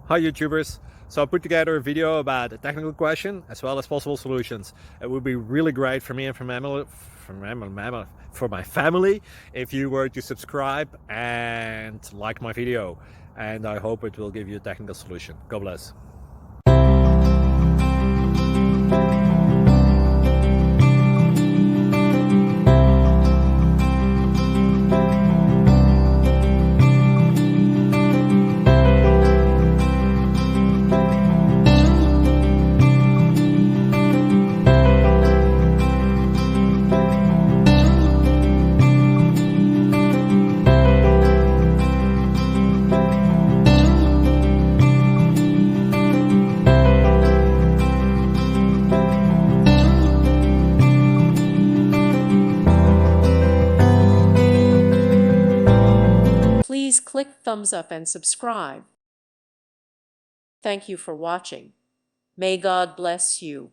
Hi YouTubers! So I put together a video about a technical question as well as possible solutions. It would be really great for me and for my family if you were to subscribe and like my video. And I hope it will give you a technical solution. God bless. Please click thumbs up and subscribe. Thank you for watching. May God bless you.